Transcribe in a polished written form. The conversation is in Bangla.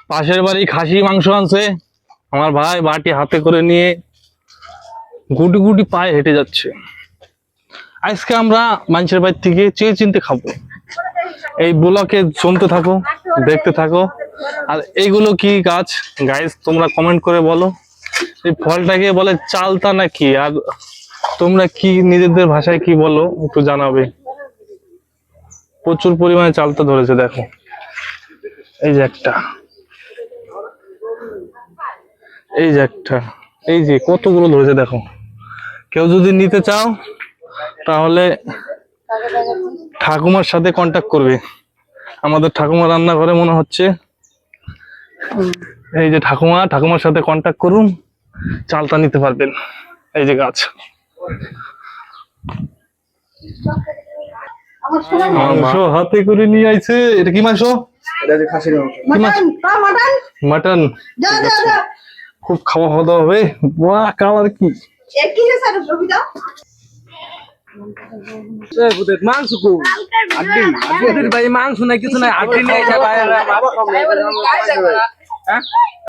পাশের বাড়ি খাসি মাংস আনছে, আমার ভাই বাটি হাতে করে নিয়ে গুটি গুটি পায়ে হেঁটে যাচ্ছে। আজকে আমরা মানুষের বাড়ি থেকে চেয়ে চিনতে খাবো। এই ব্লকে শুনতে থাকো, দেখতে থাকো। আর এইগুলো কি গাছ গাইস, তোমরা কমেন্ট করে বলো এই ফলটাকে বলে চালতা নাকি, আর তোমরা কি নিজেদের ভাষায় কি বলো একটু জানাবে। প্রচুর পরিমাণে চালতা ধরেছে, দেখো এই যে একটা, এই যে একটা, এই যে কতগুলো ধরেছে দেখো। কেউ যদি নিতে চাও তাহলে ঠাকুমার সাথে কন্ট্যাক্ট করবে। আমাদের ঠাকুমা রান্নাঘরে মনে হচ্ছে। এই যে ঠাকুমার সাথে কন্ট্যাক্ট করুন, চালটা নিতে পারবেন। এই যে গাছ, মাংস হাতে করে নিয়ে আইছে। এটা কি মাংস? মাটন। খুব খাওয়া খাওয়া দাওয়া হবে। বাহ, কালার কি মাংস কো ভাই, মাংস নাই কিছু নাই, আড্ডি নিয়ে